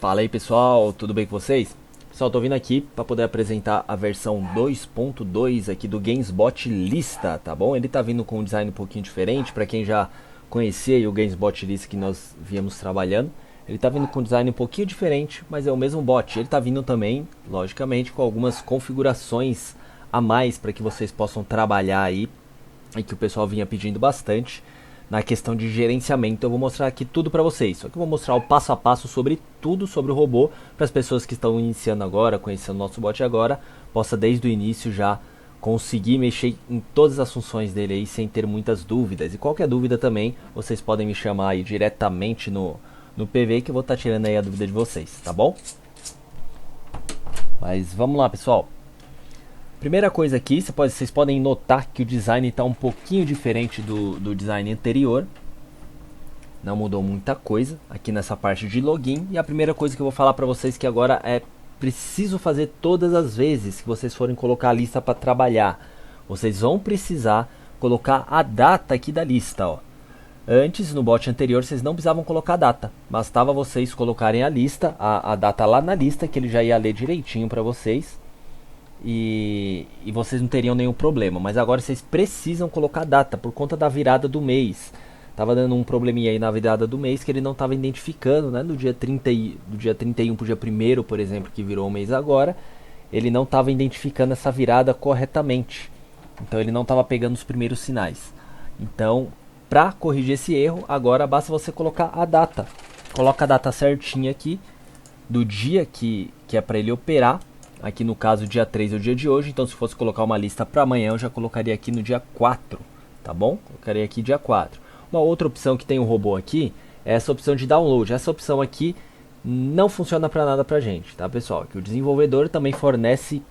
Fala aí pessoal, tudo bem com vocês? Pessoal, tô vindo aqui para poder apresentar a versão 2.2 aqui do GamesBot Lista, tá bom? Ele tá vindo com um design um pouquinho diferente, para quem já conhecia aí o GamesBot Lista que nós viemos trabalhando. Ele tá vindo com um design um pouquinho diferente, mas é o mesmo bot. Ele tá vindo também, logicamente, com algumas configurações a mais para que vocês possam trabalhar aí e que o pessoal vinha pedindo bastante na questão de gerenciamento. Eu vou mostrar aqui tudo para vocês, só que eu vou mostrar o passo a passo sobre tudo sobre o robô, para as pessoas que estão iniciando agora, conhecendo o nosso bot agora, possa desde o início já conseguir mexer em todas as funções dele aí sem ter muitas dúvidas. E qualquer dúvida também, vocês podem me chamar aí diretamente no PV que eu vou estar tirando aí a dúvida de vocês, tá bom? Mas vamos lá, pessoal. Primeira coisa aqui, vocês podem notar que o design está um pouquinho diferente do design anterior. Não mudou muita coisa aqui nessa parte de login. E a primeira coisa que eu vou falar para vocês que agora é preciso fazer todas as vezes que vocês forem colocar a lista para trabalhar. Vocês vão precisar colocar a data aqui da lista, ó. Antes, no bot anterior, vocês não precisavam colocar a data. Bastava vocês colocarem a lista, a data lá na lista, que ele já ia ler direitinho para vocês. E vocês não teriam nenhum problema. Mas agora vocês precisam colocar a data por conta da virada do mês. Tava dando um probleminha aí na virada do mês que ele não estava identificando, né? Do dia 31 pro dia 1º, por exemplo, que virou o mês agora, ele não estava identificando essa virada corretamente. Então ele não estava pegando os primeiros sinais. Então, para corrigir esse erro, agora basta você colocar a data. Coloca a data certinha aqui do dia que é para ele operar. Aqui no caso dia 3 é o dia de hoje, então se fosse colocar uma lista para amanhã eu já colocaria aqui no dia 4, tá bom? Colocaria aqui dia 4. Uma outra opção que tem o robô aqui é essa opção de download. Essa opção aqui não funciona para nada pra gente, tá pessoal? Que o desenvolvedor também fornece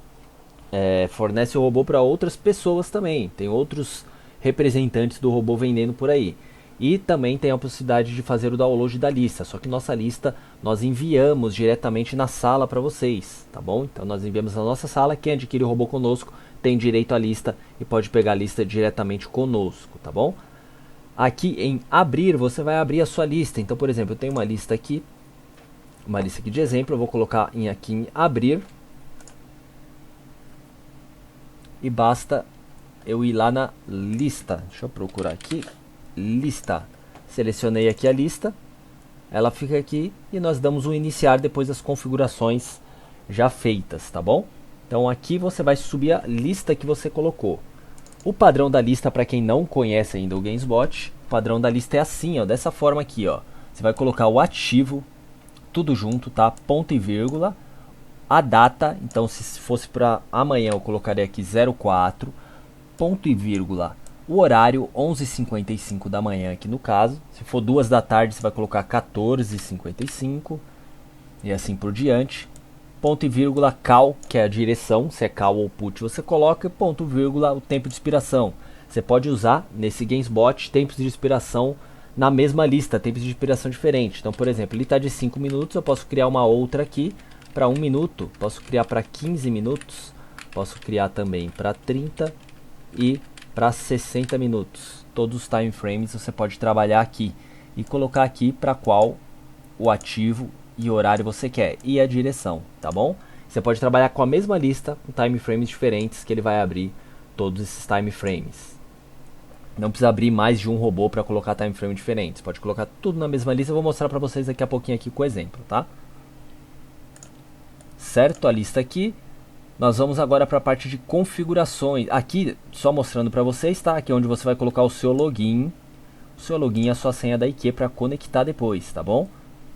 o robô para outras pessoas também. Tem outros representantes do robô vendendo por aí. E também tem a possibilidade de fazer o download da lista, só que nossa lista nós enviamos diretamente na sala para vocês, tá bom? Então nós enviamos na nossa sala, quem adquire o robô conosco tem direito à lista e pode pegar a lista diretamente conosco, tá bom? Aqui em abrir, você vai abrir a sua lista. Então, por exemplo, eu tenho uma lista aqui de exemplo, eu vou colocar aqui em abrir. E basta eu ir lá na lista, deixa eu procurar aqui. Lista, selecionei aqui a lista, ela fica aqui e nós damos um iniciar depois das configurações já feitas, tá bom? Então aqui você vai subir a lista que você colocou. O padrão da lista, para quem não conhece ainda o GamesBot, o padrão da lista é assim, ó, dessa forma aqui, ó. Você vai colocar o ativo, tudo junto, tá? Ponto e vírgula, a data, então se fosse para amanhã eu colocaria aqui 04, ponto e vírgula, o horário 11h55 da manhã aqui no caso. Se for 2 da tarde você vai colocar 14h55 e assim por diante. Ponto e vírgula cal, que é a direção, se é cal ou put você coloca. Ponto e vírgula o tempo de expiração. Você pode usar nesse GamesBot tempos de expiração na mesma lista, tempos de expiração diferentes. Então, por exemplo, ele está de 5 minutos, eu posso criar uma outra aqui para 1 minuto, posso criar para 15 minutos, posso criar também para 30 e para 60 minutos. Todos os time frames você pode trabalhar aqui e colocar aqui para qual o ativo e horário você quer e a direção, tá bom? Você pode trabalhar com a mesma lista com time frames diferentes que ele vai abrir todos esses time frames. Não precisa abrir mais de um robô para colocar time frame diferentes. Pode colocar tudo na mesma lista. Eu vou mostrar para vocês daqui a pouquinho aqui com o exemplo, tá? Certo, a lista aqui. Nós vamos agora para a parte de configurações. Aqui, só mostrando para vocês, tá? Aqui é onde você vai colocar o seu login. O seu login e a sua senha da IQ para conectar depois, tá bom?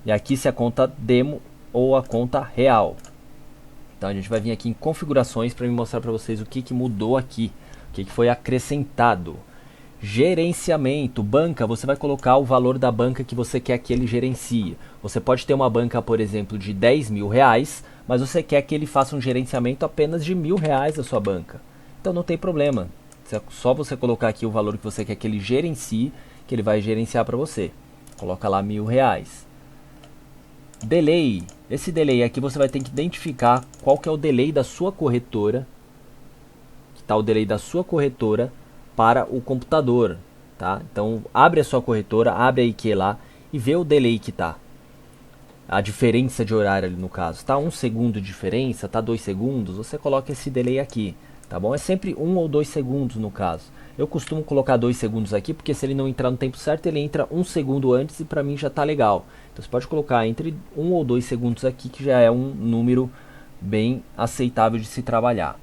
E aqui se a conta demo ou a conta real. Então a gente vai vir aqui em configurações para me mostrar para vocês o que mudou aqui. O que foi acrescentado. Gerenciamento, banca, você vai colocar o valor da banca que você quer que ele gerencie. Você pode ter uma banca, por exemplo, de 10 mil reais, mas você quer que ele faça um gerenciamento apenas de R$ 1.000 da sua banca. Então não tem problema. É só você colocar aqui o valor que você quer que ele gerencie, que ele vai gerenciar para você. Coloca lá R$ 1.000. Delay. Esse delay aqui você vai ter que identificar qual que é o delay da sua corretora. Que está o delay da sua corretora para o computador, tá? Então abre a sua corretora, abre a IQ lá e vê o delay que tá. a diferença de horário ali no caso. Tá 1 segundo de diferença, tá 2 segundos, você coloca esse delay aqui, tá bom? É sempre 1 ou 2 segundos no caso. Eu costumo colocar 2 segundos aqui, porque se ele não entrar no tempo certo, ele entra 1 segundo antes e pra mim já tá legal. Então você pode colocar entre 1 ou 2 segundos aqui, que já é um número bem aceitável de se trabalhar.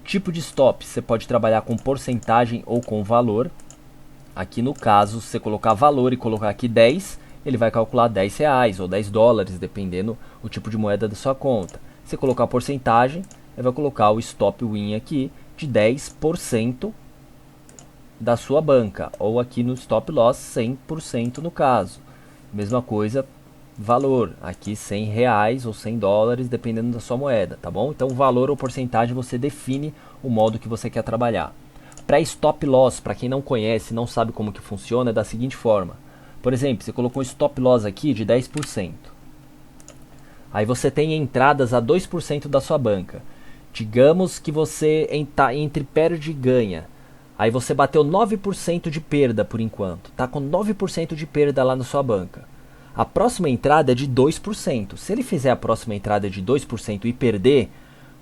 Tipo de stop, você pode trabalhar com porcentagem ou com valor. Aqui no caso, se você colocar valor e colocar aqui 10, ele vai calcular 10 reais ou 10 dólares, dependendo o tipo de moeda da sua conta. Se colocar porcentagem, ele vai colocar o stop win aqui de 10% da sua banca, ou aqui no stop loss 100% no caso. Mesma coisa, valor, aqui 100 reais ou 100 dólares, dependendo da sua moeda, tá bom? Então valor ou porcentagem você define o modo que você quer trabalhar. Para stop loss, para quem não conhece, não sabe como que funciona, é da seguinte forma. Por exemplo, você colocou um stop loss aqui de 10%. Aí você tem entradas a 2% da sua banca. Digamos que você entre perde e ganha. Aí você bateu 9% de perda por enquanto. Tá com 9% de perda lá na sua banca. A próxima entrada é de 2%. Se ele fizer a próxima entrada de 2% e perder,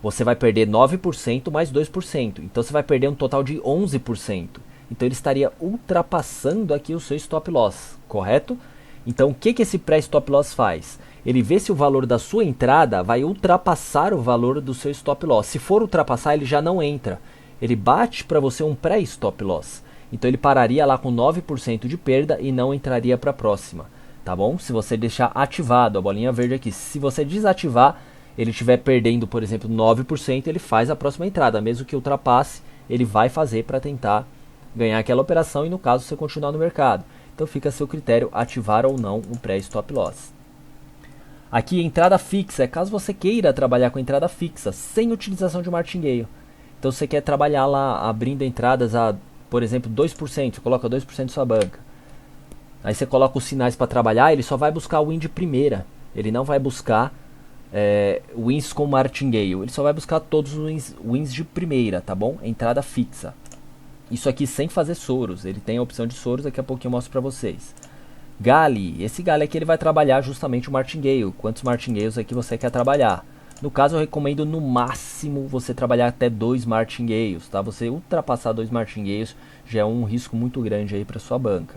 você vai perder 9% mais 2%. Então você vai perder um total de 11%. Então ele estaria ultrapassando aqui o seu stop loss, correto? Então o que esse pré-stop loss faz? Ele vê se o valor da sua entrada vai ultrapassar o valor do seu stop loss. Se for ultrapassar, ele já não entra. Ele bate para você um pré-stop loss. Então ele pararia lá com 9% de perda e não entraria para a próxima. Tá bom? Se você deixar ativado a bolinha verde aqui. Se você desativar, ele estiver perdendo, por exemplo, 9%, ele faz a próxima entrada. Mesmo que ultrapasse, ele vai fazer para tentar ganhar aquela operação e no caso você continuar no mercado. Então fica a seu critério ativar ou não um pré-stop loss. Aqui entrada fixa, é caso você queira trabalhar com entrada fixa, sem utilização de martingale. Então você quer trabalhar lá abrindo entradas a, por exemplo, 2%, você coloca 2% de sua banca. Aí você coloca os sinais para trabalhar, ele só vai buscar o win de primeira. Ele não vai buscar wins com martingale, ele só vai buscar todos os wins de primeira, tá bom? Entrada fixa. Isso aqui sem fazer soros, ele tem a opção de soros, daqui a pouquinho eu mostro para vocês. Gale, esse gale aqui ele vai trabalhar justamente o martingale, quantos martingales aqui você quer trabalhar. No caso eu recomendo no máximo você trabalhar até 2 martingales, tá? Você ultrapassar 2 martingales já é um risco muito grande aí para sua banca.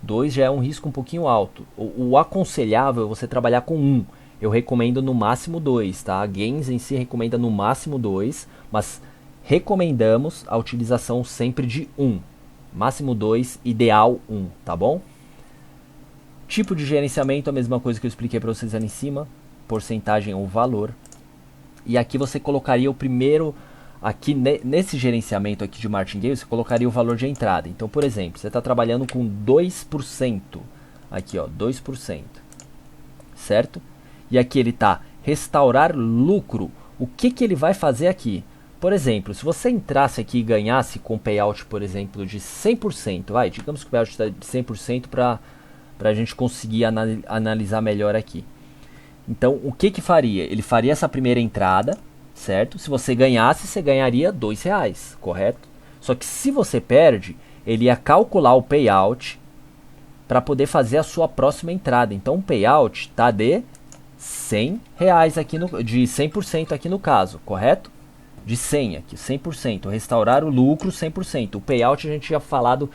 2 já é um risco um pouquinho alto. O aconselhável é você trabalhar com 1. Eu recomendo no máximo 2, tá? A Gains em si recomenda no máximo 2, mas recomendamos a utilização sempre de 1. Máximo 2, ideal 1, tá bom? Tipo de gerenciamento, a mesma coisa que eu expliquei para vocês ali em cima, porcentagem ou valor. E aqui você colocaria o primeiro, aqui nesse gerenciamento aqui de martingale, você colocaria o valor de entrada. Então, por exemplo, você está trabalhando com 2%, aqui ó, 2%, certo? E aqui ele está restaurar lucro. O que ele vai fazer aqui? Por exemplo, se você entrasse aqui e ganhasse com payout, por exemplo, de 100%, digamos que o payout está de 100% para a gente conseguir analisar melhor aqui. Então, o que faria? Ele faria essa primeira entrada, certo? Se você ganhasse, você ganharia R$2, correto? Só que se você perde, ele ia calcular o payout para poder fazer a sua próxima entrada. Então, o payout está de R$100 aqui de 100% aqui no caso, correto? De 100 aqui, 100%. Restaurar o lucro 100%. O payout a gente tinha falado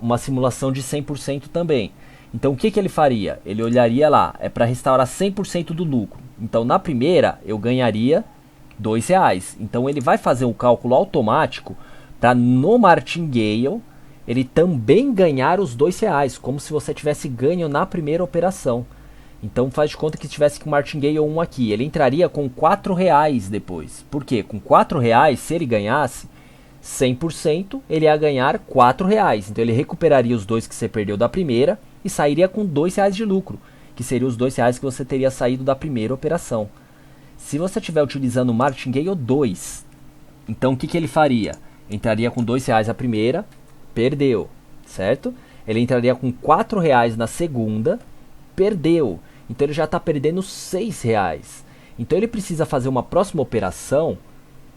uma simulação de 100% também. Então o que ele faria? Ele olharia lá, é para restaurar 100% do lucro. Então na primeira eu ganharia R$2. Então ele vai fazer um cálculo automático para no martingale ele também ganhar os R$2, como se você tivesse ganho na primeira operação. Então faz de conta que tivesse com martingale 1 aqui, ele entraria com R$4 depois. Por quê? Com R$4, se ele ganhasse 100%, ele ia ganhar R$4. Então ele recuperaria os 2 que você perdeu da primeira e sairia com R$2 de lucro, que seriam os R$2 que você teria saído da primeira operação. Se você estiver utilizando o martingale 2, então o que ele faria? Entraria com R$2 a primeira, perdeu, certo? Ele entraria com R$4 na segunda, perdeu. Então ele já está perdendo R$6. Então ele precisa fazer uma próxima operação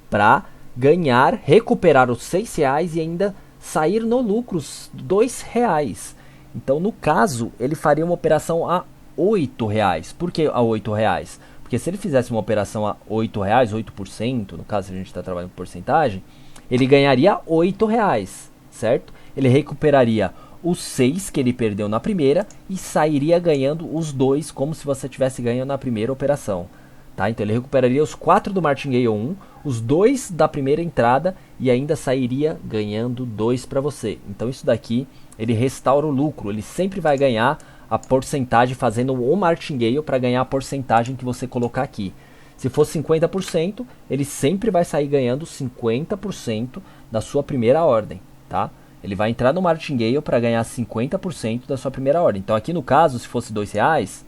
para ganhar, recuperar os R$6 e ainda sair no lucro, R$2. Então no caso ele faria uma operação a R$8. Por que a R$8? Porque se ele fizesse uma operação a R$8, 8%, no caso se a gente está trabalhando com porcentagem, ele ganharia R$8, certo? Ele recuperaria os 6 que ele perdeu na primeira e sairia ganhando os 2, como se você tivesse ganho na primeira operação. Tá? Então ele recuperaria os 4 do Martingale 1, os 2 da primeira entrada e ainda sairia ganhando 2 para você. Então isso daqui, ele restaura o lucro, ele sempre vai ganhar a porcentagem fazendo o Martingale para ganhar a porcentagem que você colocar aqui. Se for 50%, ele sempre vai sair ganhando 50% da sua primeira ordem, tá? Ele vai entrar no Martingale para ganhar 50% da sua primeira ordem. Então aqui no caso, se fosse R$2,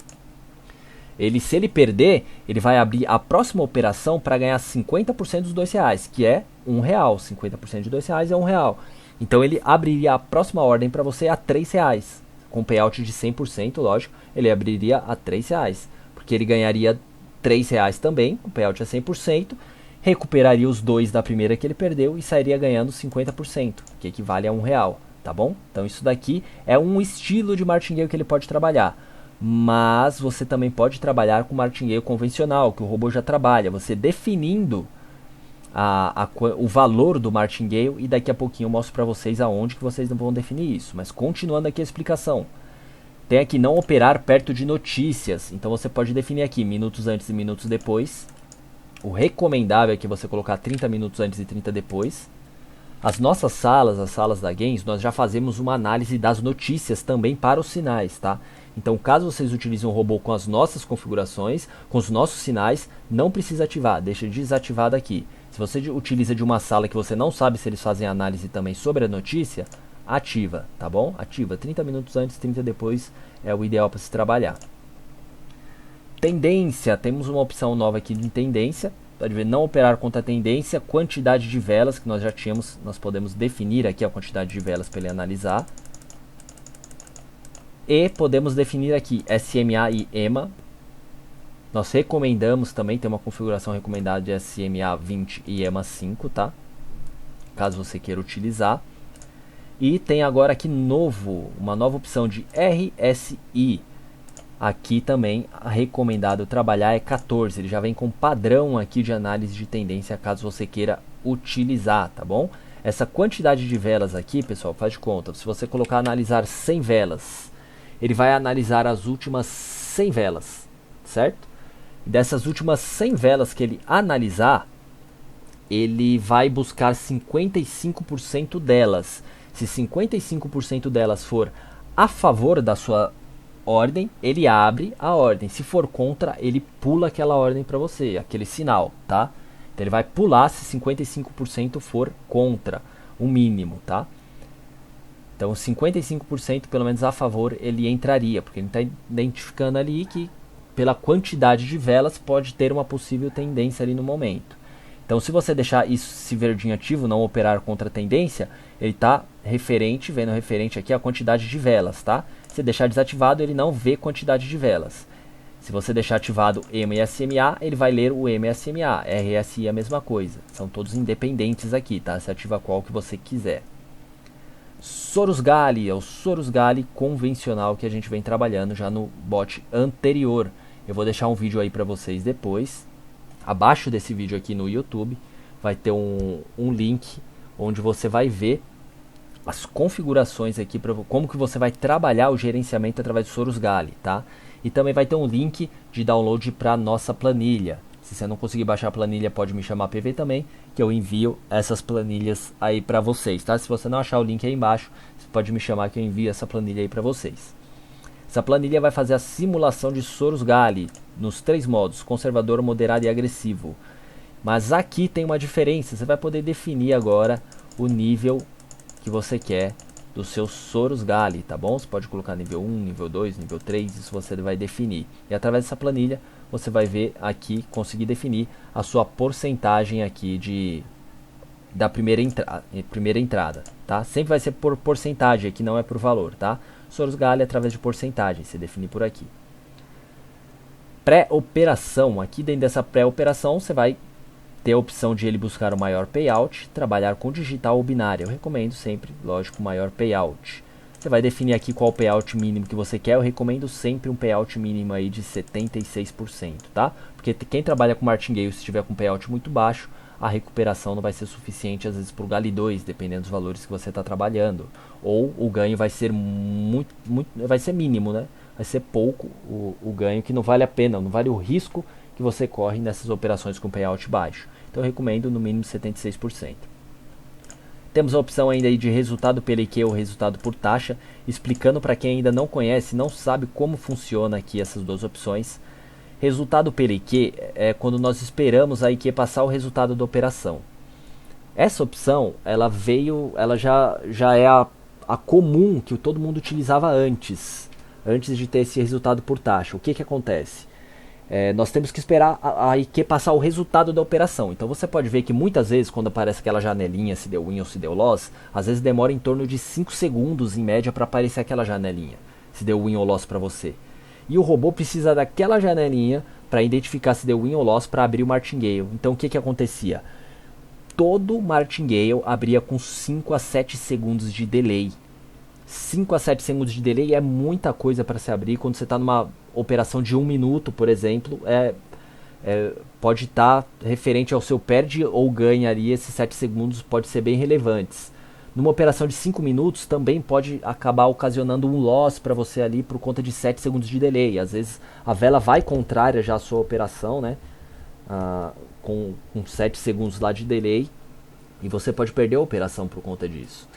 se ele perder, ele vai abrir a próxima operação para ganhar 50% dos R$2, que é R$1. 50% de R$2 é R$1. Então ele abriria a próxima ordem para você a R$3. Com payout de 100%, lógico, ele abriria a R$3. Porque ele ganharia R$3 também, com payout a 100%, recuperaria os 2 da primeira que ele perdeu e sairia ganhando 50%, que equivale a R$1, tá bom? Então isso daqui é um estilo de martingale que ele pode trabalhar. Mas você também pode trabalhar com martingale convencional, que o robô já trabalha, você definindo o valor do martingale, e daqui a pouquinho eu mostro para vocês aonde que vocês não vão definir isso. Mas continuando aqui a explicação. Tem aqui não operar perto de notícias, então você pode definir aqui minutos antes e minutos depois. O recomendável é que você colocar 30 minutos antes e 30 depois. As nossas salas, as salas da Games, nós já fazemos uma análise das notícias também para os sinais, tá? Então, caso vocês utilizem um robô com as nossas configurações, com os nossos sinais, não precisa ativar, deixa desativado aqui. Se você utiliza de uma sala que você não sabe se eles fazem análise também sobre a notícia, ativa, tá bom? Ativa, 30 minutos antes, 30 depois é o ideal para se trabalhar. Tendência, temos uma opção nova aqui de tendência. Pode ver, não operar contra a tendência, quantidade de velas, que nós já tínhamos, nós podemos definir aqui a quantidade de velas para ele analisar. E podemos definir aqui SMA e EMA. Nós recomendamos também, tem uma configuração recomendada de SMA 20 e EMA 5, tá? Caso você queira utilizar. E tem agora aqui uma nova opção de RSI. Aqui também recomendado trabalhar é 14, ele já vem com padrão aqui de análise de tendência, caso você queira utilizar, tá bom? Essa quantidade de velas aqui, pessoal, faz de conta, se você colocar analisar 100 velas, ele vai analisar as últimas 100 velas, certo? E dessas últimas 100 velas que ele analisar, ele vai buscar 55% delas. Se 55% delas for a favor da sua ordem, ele abre a ordem. Se for contra, ele pula aquela ordem para você, aquele sinal, tá? Então ele vai pular se 55% for contra, o mínimo, tá? Então 55% pelo menos a favor ele entraria, porque ele está identificando ali que pela quantidade de velas pode ter uma possível tendência ali no momento. Então se você deixar isso se verdinho ativo, não operar contra a tendência, ele está vendo referente aqui a quantidade de velas, tá? Se deixar desativado, ele não vê quantidade de velas. Se você deixar ativado EMA e SMA, ele vai ler o EMA e SMA. RSI é a mesma coisa. São todos independentes aqui, tá? Você ativa qual que você quiser. Sorus Gali é o Sorus Gali convencional que a gente vem trabalhando já no bot anterior. Eu vou deixar um vídeo aí para vocês depois. Abaixo desse vídeo aqui no YouTube vai ter um link onde você vai ver as configurações aqui para como que você vai trabalhar o gerenciamento através do Sorus Gali, tá? E também vai ter um link de download para nossa planilha. Se você não conseguir baixar a planilha, pode me chamar PV também, que eu envio essas planilhas aí para vocês, tá? Se você não achar o link aí embaixo, você pode me chamar que eu envio essa planilha aí para vocês. Essa planilha vai fazer a simulação de Sorus Gali nos 3 modos: conservador, moderado e agressivo. Mas aqui tem uma diferença, você vai poder definir agora o nível que você quer do seu Sorus Gali, tá bom? Você pode colocar nível 1, nível 2, nível 3, isso você vai definir. E através dessa planilha você vai ver aqui, conseguir definir a sua porcentagem aqui da primeira entrada, tá? Sempre vai ser por porcentagem, aqui não é por valor, tá? Sorus Gali através de porcentagem, você define por aqui. Pré-operação, aqui dentro dessa pré-operação você vai ter a opção de ele buscar o maior payout, trabalhar com digital ou binário. Eu recomendo sempre, lógico, o maior payout. Você vai definir aqui qual o payout mínimo que você quer. Eu recomendo sempre um payout mínimo aí de 76%, tá? Porque quem trabalha com martingale, se tiver com payout muito baixo, a recuperação não vai ser suficiente às vezes para o Gali 2, dependendo dos valores que você está trabalhando. Ou o ganho vai ser vai ser mínimo, né? Vai ser pouco o ganho, que não vale a pena, não vale o risco que você corre nessas operações com payout baixo. Então eu recomendo no mínimo 76%. Temos a opção ainda aí de resultado pela IQ ou resultado por taxa, explicando para quem ainda não conhece, não sabe como funciona aqui essas duas opções. Resultado pela IQ é quando nós esperamos a IQ passar o resultado da operação. Essa opção, ela já é a comum que todo mundo utilizava antes de ter esse resultado por taxa. O que acontece? Nós temos que esperar a IQ passar o resultado da operação. Então você pode ver que muitas vezes, quando aparece aquela janelinha, se deu win ou se deu loss, às vezes demora em torno de 5 segundos em média para aparecer aquela janelinha, se deu win ou loss para você. E o robô precisa daquela janelinha para identificar se deu win ou loss para abrir o martingale. Então o que acontecia? Todo martingale abria com 5 a 7 segundos de delay. 5 a 7 segundos de delay é muita coisa para se abrir quando você está numa operação de 1 minuto, por exemplo. Pode estar referente ao seu perde ou ganha ali, esses 7 segundos pode ser bem relevantes. Numa operação de 5 minutos também pode acabar ocasionando um loss para você ali por conta de 7 segundos de delay. Às vezes a vela vai contrária já à sua operação, né? Com 7 segundos lá de delay, e você pode perder a operação por conta disso.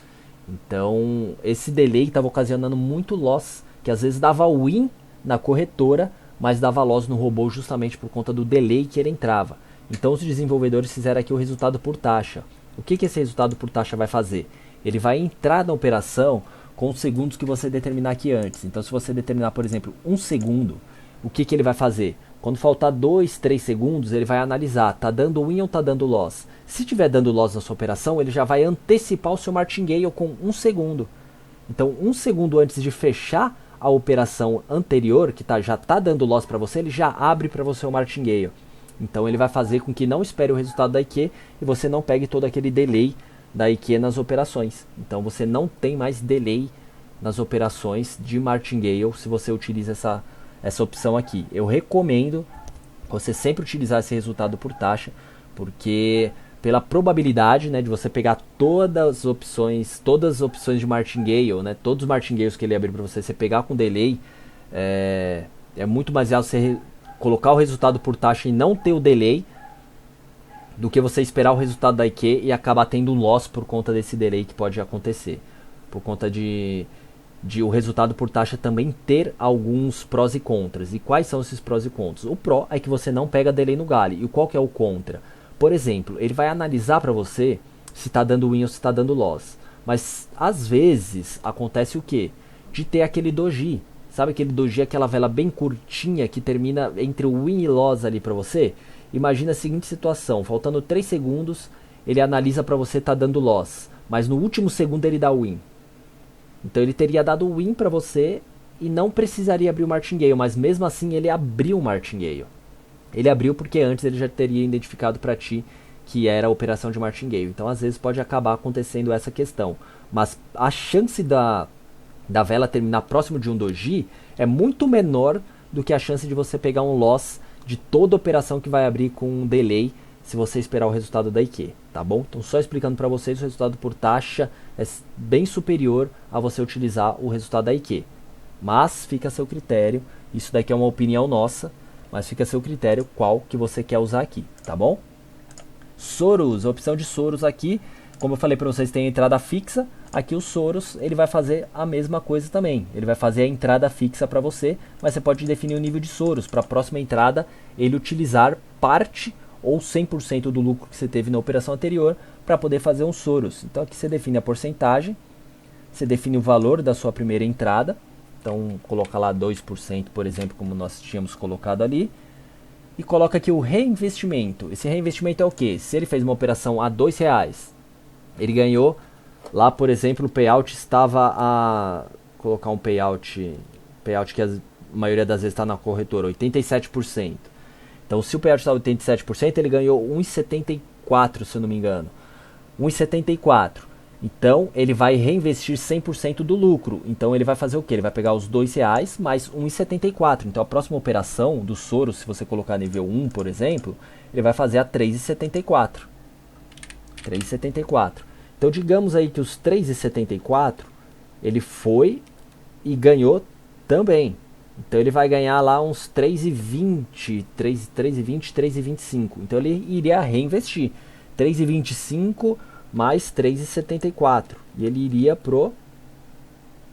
Então esse delay estava ocasionando muito loss, que às vezes dava win na corretora, mas dava loss no robô justamente por conta do delay que ele entrava. Então os desenvolvedores fizeram aqui o resultado por taxa. O que esse resultado por taxa vai fazer? Ele vai entrar na operação com os segundos que você determinar aqui antes. Então se você determinar, por exemplo, 1 segundo, o que ele vai fazer? Quando faltar 2, 3 segundos, ele vai analisar, tá dando win ou tá dando loss. Se tiver dando loss na sua operação, ele já vai antecipar o seu martingale com 1 segundo. Então 1 segundo antes de fechar a operação anterior, que já está dando loss para você, ele já abre para você o martingale. Então ele vai fazer com que não espere o resultado da IQ e você não pegue todo aquele delay da IQ nas operações. Então você não tem mais delay nas operações de martingale se você utiliza essa opção aqui. Eu recomendo você sempre utilizar esse resultado por taxa, porque pela probabilidade, né, de você pegar todas as opções de martingale, né, todos os martingales que ele abrir para você pegar com delay, é muito mais real você colocar o resultado por taxa e não ter o delay, do que você esperar o resultado da IQ e acabar tendo um loss por conta desse delay que pode acontecer. Por conta de o resultado por taxa também ter alguns prós e contras. E quais são esses prós e contras? O pró é que você não pega delay no Gali. E qual que é o contra? Por exemplo, ele vai analisar para você se está dando win ou se está dando loss. Mas às vezes acontece o quê? De ter aquele doji. Sabe aquele doji, aquela vela bem curtinha que termina entre o win e loss ali para você? Imagina a seguinte situação, faltando 3 segundos, ele analisa para você tá dando loss, mas no último segundo ele dá win. Então ele teria dado win para você e não precisaria abrir o martingale, mas mesmo assim ele abriu o martingale. Ele abriu porque antes ele já teria identificado para ti que era a operação de martingale. Então às vezes pode acabar acontecendo essa questão, mas a chance da vela terminar próximo de um doji é muito menor do que a chance de você pegar um loss de toda operação que vai abrir com um delay se você esperar o resultado da IQ, tá bom? Então só explicando para vocês, o resultado por taxa é bem superior a você utilizar o resultado da IQ. Mas fica a seu critério, isso daqui é uma opinião nossa, mas fica a seu critério qual que você quer usar aqui, tá bom? Soros, a opção de Soros aqui, como eu falei para vocês, tem a entrada fixa. Aqui o Soros, ele vai fazer a mesma coisa também. Ele vai fazer a entrada fixa para você, mas você pode definir o nível de Soros. Para a próxima entrada, ele utilizar parte ou 100% do lucro que você teve na operação anterior para poder fazer um Soros. Então aqui você define a porcentagem, você define o valor da sua primeira entrada. Então coloca lá 2%, por exemplo, como nós tínhamos colocado ali. E coloca aqui o reinvestimento. Esse reinvestimento é o que? Se ele fez uma operação a R$2, ele ganhou... Lá, por exemplo, o payout estava a... Colocar um payout que a maioria das vezes está na corretora, 87%. Então, se o payout está 87%, ele ganhou 1,74, se eu não me engano. 1,74. Então, ele vai reinvestir 100% do lucro. Então, ele vai fazer o quê? Ele vai pegar os R$ 2 mais 1,74. Então, a próxima operação do Soros, se você colocar nível 1, por exemplo, ele vai fazer a 3,74. 3,74. Então, digamos aí que os 3,74, ele foi e ganhou também. Então, ele vai ganhar lá uns 3,20, 3,25. Então, ele iria reinvestir. 3,25 mais 3,74. E ele iria pro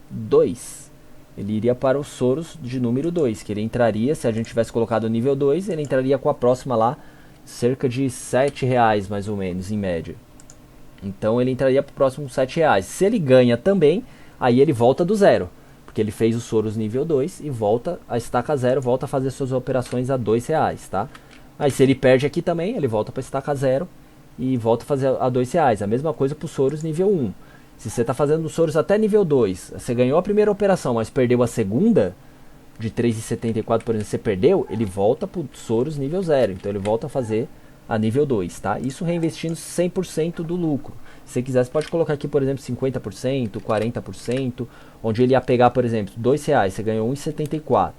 2. Ele iria para o Soros de número 2, que ele entraria, se a gente tivesse colocado o nível 2, ele entraria com a próxima lá, cerca de R$ 7 mais ou menos, em média. Então ele entraria para o próximo R$ 7. Se ele ganha também, aí ele volta do zero, porque ele fez o Soros nível 2 e volta a estaca 0, volta a fazer suas operações a R$ 2, tá? Aí se ele perde aqui também, ele volta para a estaca 0 e volta a fazer a R$ 2. A mesma coisa para o Soros nível 1. Se você está fazendo o Soros até nível 2, você ganhou a primeira operação, mas perdeu a segunda, de 3,74, por exemplo, você perdeu, ele volta para o Soros nível 0. Então ele volta a fazer a nível 2, tá? Isso reinvestindo 100% do lucro. Se você quiser, você pode colocar aqui, por exemplo, 50%, 40%, onde ele ia pegar, por exemplo, R$ 2, você ganhou 1,74.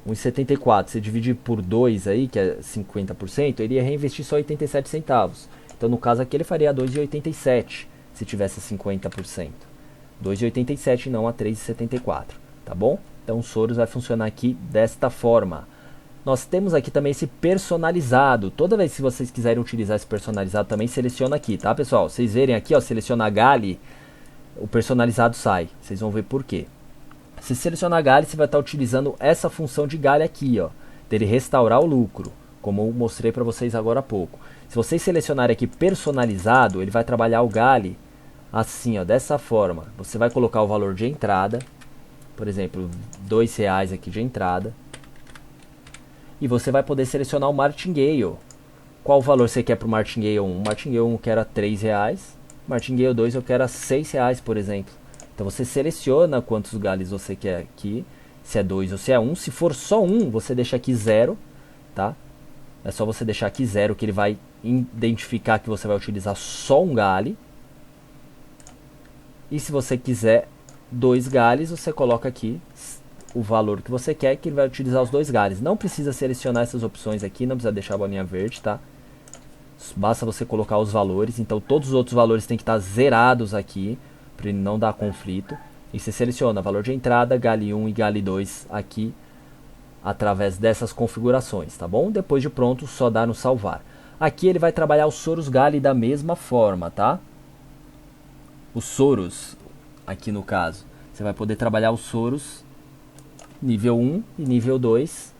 1,74, você dividir por 2 aí, que é 50%, ele ia reinvestir só 87 centavos. Então, no caso aqui, ele faria 2,87 se tivesse 50%. 2,87 e não a 3,74, tá bom? Então, o Soros vai funcionar aqui desta forma. Nós temos aqui também esse personalizado. Toda vez que vocês quiserem utilizar esse personalizado também, seleciona aqui, tá, pessoal? Vocês verem aqui, ó, seleciona a Gali, o personalizado sai. Vocês vão ver por quê. Se selecionar Gali, você vai estar utilizando essa função de Gali aqui, ó, dele restaurar o lucro, como eu mostrei para vocês agora há pouco. Se vocês selecionarem aqui personalizado, ele vai trabalhar o Gali assim, ó, dessa forma. Você vai colocar o valor de entrada, por exemplo, R$ 2 aqui de entrada. E você vai poder selecionar o Martingale. Qual valor você quer para o Martingale 1? O Martingale 1 eu quero a R$ 3. Martingale 2 eu quero a R$ 6, por exemplo. Então você seleciona quantos galhos você quer aqui. Se é 2 ou se é 1. Se for só 1, você deixa aqui 0. Tá? É só você deixar aqui 0 que ele vai identificar que você vai utilizar só um galho. E se você quiser 2 galhos, você coloca aqui o valor que você quer, que ele vai utilizar os 2 galhos. Não precisa selecionar essas opções aqui, não precisa deixar a bolinha verde, tá? Basta você colocar os valores. Então todos os outros valores têm que estar zerados aqui, para ele não dar conflito. E você seleciona valor de entrada, galho 1 e galho 2 aqui, através dessas configurações, tá bom? Depois de pronto, só dá no salvar. Aqui ele vai trabalhar os Soros Gali da mesma forma, tá? Os Soros, aqui no caso, você vai poder trabalhar os Soros nível 1 e nível 2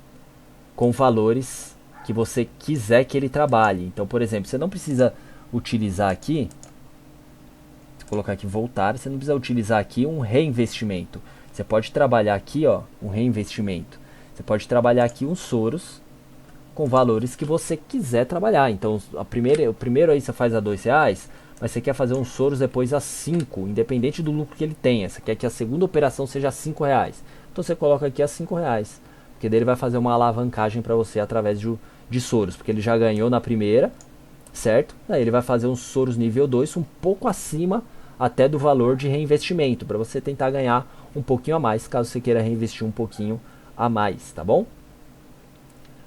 com valores que você quiser que ele trabalhe. Então, por exemplo, você não precisa utilizar aqui, vou colocar aqui voltar, você não precisa utilizar aqui um reinvestimento. Você pode trabalhar aqui, ó, um reinvestimento. Você pode trabalhar aqui uns Soros com valores que você quiser trabalhar. Então, o primeiro aí você faz a R$ 2, mas você quer fazer uns Soros depois a 5, independente do lucro que ele tenha. Você quer que a segunda operação seja a R$ 5. Então você coloca aqui a R$ 5, porque daí ele vai fazer uma alavancagem para você através de Soros, porque ele já ganhou na primeira, certo? Daí ele vai fazer uns Soros nível 2 um pouco acima até do valor de reinvestimento, para você tentar ganhar um pouquinho a mais, caso você queira reinvestir um pouquinho a mais, tá bom?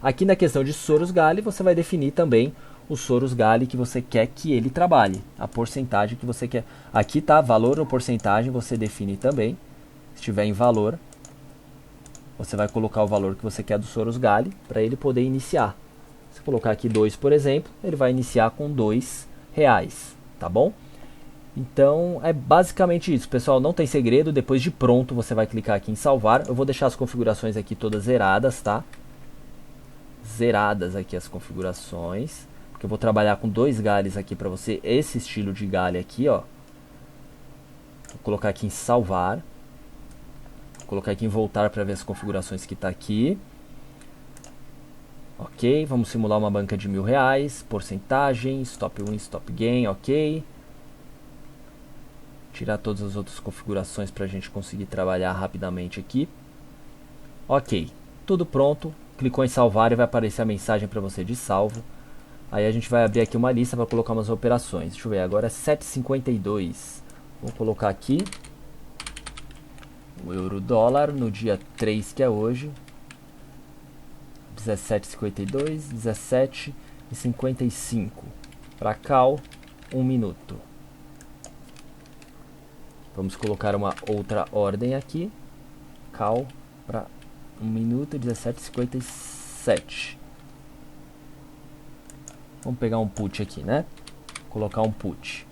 Aqui na questão de Soros Gali, você vai definir também o Soros Gali que você quer que ele trabalhe, a porcentagem que você quer. Aqui tá valor ou porcentagem, você define também. Se tiver em valor, você vai colocar o valor que você quer do Soros Gali para ele poder iniciar. Se colocar aqui 2, por exemplo, ele vai iniciar com R$ 2, tá bom? Então é basicamente isso, pessoal, não tem segredo. Depois de pronto você vai clicar aqui em salvar. Eu vou deixar as configurações aqui todas zeradas, tá? Zeradas aqui as configurações, porque eu vou trabalhar com 2 galhos aqui para você, esse estilo de galho aqui, ó. Vou colocar aqui em salvar. Vou colocar aqui em voltar para ver as configurações que está aqui. Ok, vamos simular uma banca de R$ 1.000, porcentagem, stop win, stop gain, ok. Tirar todas as outras configurações para a gente conseguir trabalhar rapidamente aqui. Ok, tudo pronto. Clicou em salvar e vai aparecer a mensagem para você de salvo. Aí a gente vai abrir aqui uma lista para colocar umas operações. Deixa eu ver, agora é 7,52. Vou colocar aqui o euro dólar no dia 3, que é hoje. 17,52, 17,55. Para cal, 1 minuto. Vamos colocar uma outra ordem aqui. Cal para 1 minuto, 17,57. Vamos pegar um put aqui, né? Colocar um put.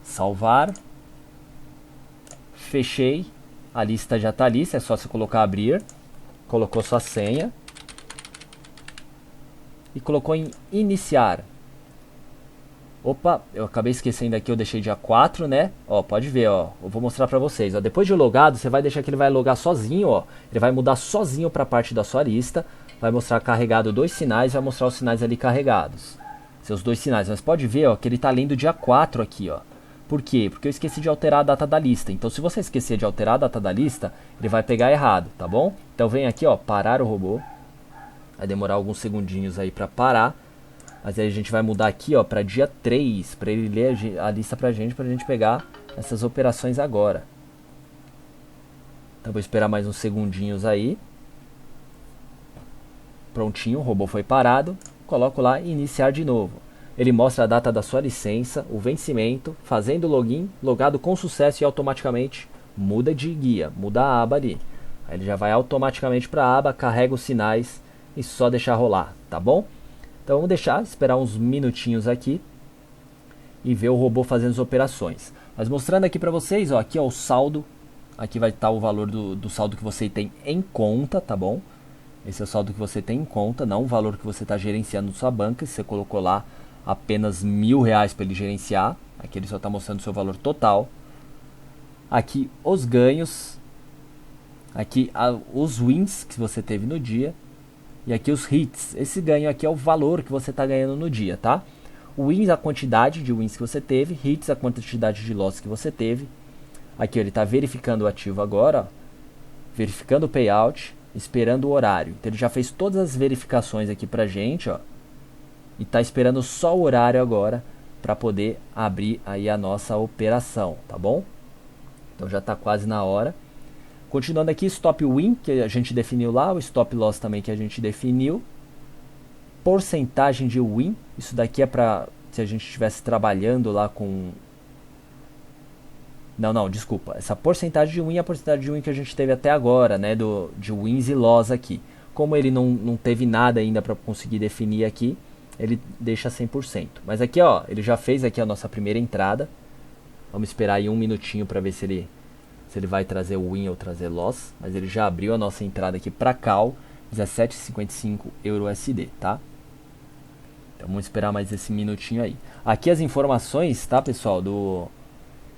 Salvar. Fechei. A lista já está lista, é só você colocar abrir. Colocou sua senha. E colocou em iniciar. Opa, eu acabei esquecendo aqui, eu deixei dia 4, né? Ó, pode ver, ó. Eu vou mostrar pra vocês, ó. Depois de logado, você vai deixar que ele vai logar sozinho, ó. Ele vai mudar sozinho pra parte da sua lista. Vai mostrar carregado 2 sinais, vai mostrar os sinais ali carregados. Seus 2 sinais. Mas pode ver, ó, que ele tá lendo dia 4 aqui, ó. Por quê? Porque eu esqueci de alterar a data da lista. Então, se você esquecer de alterar a data da lista, ele vai pegar errado, tá bom? Então, vem aqui, ó, parar o robô. Vai demorar alguns segundinhos aí pra parar. Mas aí a gente vai mudar aqui, ó, para dia 3, para ele ler a lista pra gente pegar essas operações agora. Então vou esperar mais uns segundinhos aí. Prontinho, o robô foi parado. Coloco lá iniciar de novo. Ele mostra a data da sua licença, o vencimento, fazendo login, logado com sucesso e automaticamente muda de guia, muda a aba ali. Aí ele já vai automaticamente para a aba, carrega os sinais e só deixar rolar, tá bom? Então vamos deixar, esperar uns minutinhos aqui e ver o robô fazendo as operações. Mas mostrando aqui para vocês, ó, aqui é o saldo. Aqui vai estar o valor do saldo que você tem em conta, tá bom? Esse é o saldo que você tem em conta, não o valor que você está gerenciando na sua banca. Se você colocou lá apenas R$1.000 para ele gerenciar, aqui ele só está mostrando o seu valor total. Aqui os ganhos, aqui os wins que você teve no dia. E aqui os hits, esse ganho aqui é o valor que você está ganhando no dia, tá? Wins, a quantidade de wins que você teve. Hits, a quantidade de loss que você teve. Aqui ó, ele está verificando o ativo agora, ó, verificando o payout, esperando o horário. Então ele já fez todas as verificações aqui pra gente, ó. E está esperando só o horário agora para poder abrir aí a nossa operação, tá bom? Então já está quase na hora. Continuando aqui, stop win, que a gente definiu lá, o stop loss também que a gente definiu. Porcentagem de win, isso daqui é para se a gente estivesse trabalhando lá com... Não, desculpa. Essa porcentagem de win é a porcentagem de win que a gente teve até agora, né, de wins e loss aqui. Como ele não teve nada ainda para conseguir definir aqui, ele deixa 100%. Mas aqui, ó, ele já fez aqui a nossa primeira entrada. Vamos esperar aí um minutinho para ver se ele vai trazer o win ou trazer loss, mas ele já abriu a nossa entrada aqui para cal, 17,55 EURUSD, tá? Então vamos esperar mais esse minutinho aí. Aqui as informações, tá, pessoal,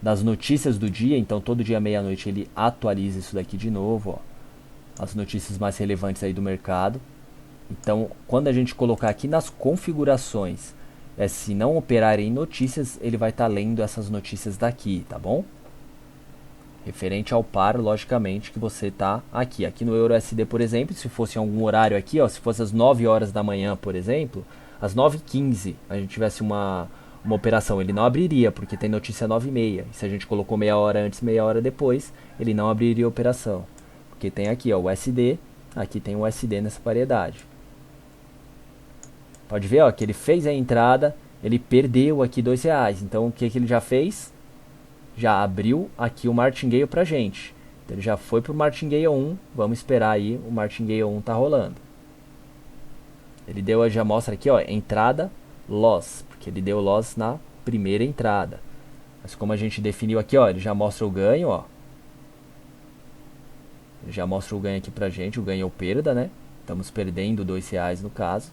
das notícias do dia, então todo dia meia-noite ele atualiza isso daqui de novo, ó, as notícias mais relevantes aí do mercado. Então, quando a gente colocar aqui nas configurações, se não operar em notícias, ele vai estar lendo essas notícias daqui, tá bom? Referente ao par, logicamente, que você está aqui. Aqui no EURUSD, por exemplo, se fosse em algum horário aqui, ó, se fosse às 9 horas da manhã, por exemplo, às 9h15 a gente tivesse uma operação, ele não abriria, porque tem notícia 9h30. E se a gente colocou meia hora antes, meia hora depois, ele não abriria a operação. Porque tem aqui, ó, o USD, aqui tem o USD nessa paridade. Pode ver, ó, que ele fez a entrada, ele perdeu aqui R$2. Então, o que ele já fez? Já abriu aqui o martingale pra gente. Então, ele já foi pro martingale 1. Vamos esperar aí, o martingale 1 tá rolando. Ele deu, já mostra aqui, ó, entrada, loss, porque ele deu loss na primeira entrada. Mas como a gente definiu aqui, ó, ele já mostra o ganho, ó. Ele já mostra o ganho aqui pra gente, o ganho ou perda, né? Estamos perdendo R$2 no caso.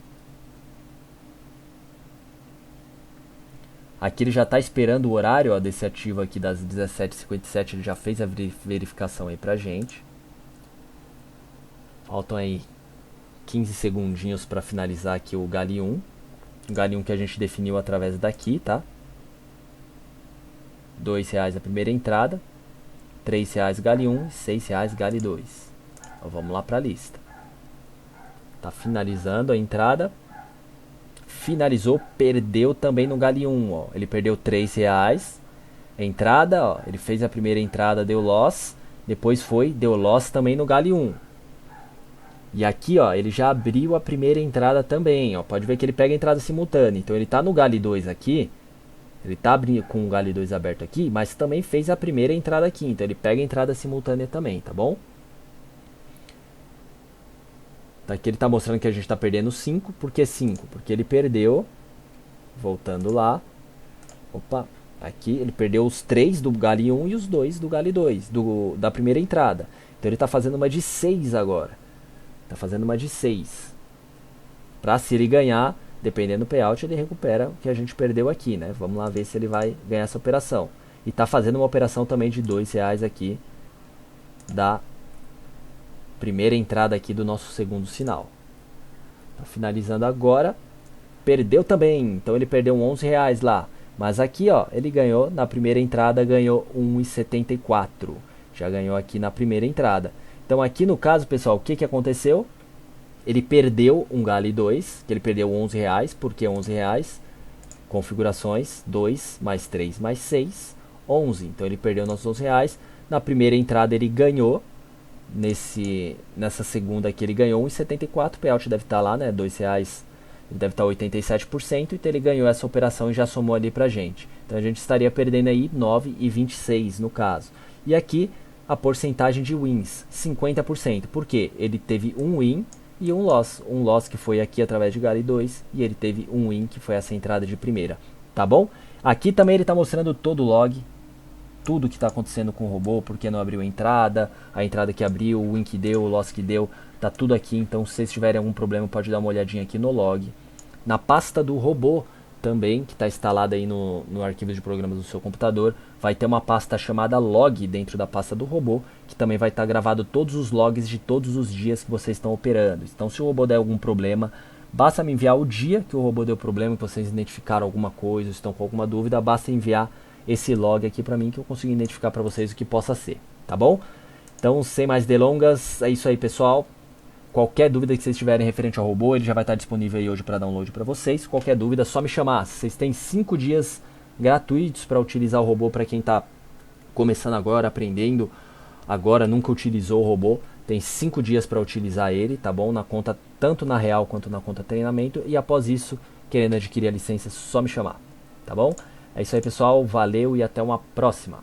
Aqui ele já está esperando o horário, ó, desse ativo aqui das 17h57, ele já fez a verificação aí pra gente. Faltam aí 15 segundinhos para finalizar aqui o GALI 1. O GALI 1 que a gente definiu através daqui, tá? R$2 a primeira entrada, R$3 GALI 1 e R$6 GALI 2. Então vamos lá para a lista. Tá finalizando a entrada. finalizou, perdeu também no Gali 1, ó. Ele perdeu R$3. Entrada, ó, ele fez a primeira entrada, deu loss, depois deu loss também no Gali 1. E aqui, ó, ele já abriu a primeira entrada também, ó. Pode ver que ele pega a entrada simultânea. Então ele tá no Gali 2 aqui, ele tá abrindo com o Gali 2 aberto aqui, mas também fez a primeira entrada aqui. Então ele pega a entrada simultânea também, tá bom? Aqui ele tá mostrando que a gente tá perdendo 5. Por que 5? Porque ele perdeu, voltando lá, opa, aqui ele perdeu os 3 do Gali 1 e os 2 do Gali 2, da primeira entrada. Então ele tá fazendo uma de 6 agora. Tá fazendo uma de 6. Pra se ele ganhar, dependendo do payout, ele recupera o que a gente perdeu aqui, né? Vamos lá ver se ele vai ganhar essa operação. E tá fazendo uma operação também de R$2 aqui, da primeira entrada aqui do nosso segundo sinal. Tá finalizando agora. Perdeu também, então ele perdeu R$11 lá. Mas aqui, ó, ele ganhou, na primeira entrada ganhou 1,74. Já ganhou aqui na primeira entrada. Então aqui no caso, pessoal, o que aconteceu? Ele perdeu um Gali 2, que ele perdeu R$11. Por que R$11? Configurações, 2 mais 3 mais 6, 11. Então ele perdeu nossos R$11. Na primeira entrada ele ganhou. Nessa segunda aqui ele ganhou 1,74. O payout deve estar lá, né? R$2. Ele deve estar 87%. Então ele ganhou essa operação e já somou ali pra gente. Então a gente estaria perdendo aí 9,26 no caso. E aqui a porcentagem de wins, 50%. Por quê? Ele teve um win e um loss. Um loss que foi aqui através de Gali 2 e ele teve um win que foi essa entrada de primeira. Tá bom? Aqui também ele está mostrando todo o log. Tudo que está acontecendo com o robô, porque não abriu a entrada que abriu, o win que deu, o loss que deu, tá tudo aqui. Então se vocês tiverem algum problema pode dar uma olhadinha aqui no log. Na pasta do robô também, que está instalada aí no arquivo de programas do seu computador, vai ter uma pasta chamada log dentro da pasta do robô, que também vai estar gravado todos os logs de todos os dias que vocês estão operando. Então se o robô der algum problema, basta me enviar o dia que o robô deu problema, que vocês identificaram alguma coisa, estão com alguma dúvida, basta enviar esse log aqui para mim que eu consigo identificar para vocês o que possa ser, tá bom? Então sem mais delongas, é isso aí pessoal. Qualquer dúvida que vocês tiverem referente ao robô, ele já vai estar disponível aí hoje para download para vocês. Qualquer dúvida é só me chamar. Vocês têm 5 dias gratuitos para utilizar o robô para quem está começando agora, aprendendo agora, nunca utilizou o robô. Tem 5 dias para utilizar ele, tá bom? Na conta, tanto na real quanto na conta treinamento. E após isso, querendo adquirir a licença, é só me chamar, tá bom? É isso aí pessoal, valeu e até uma próxima.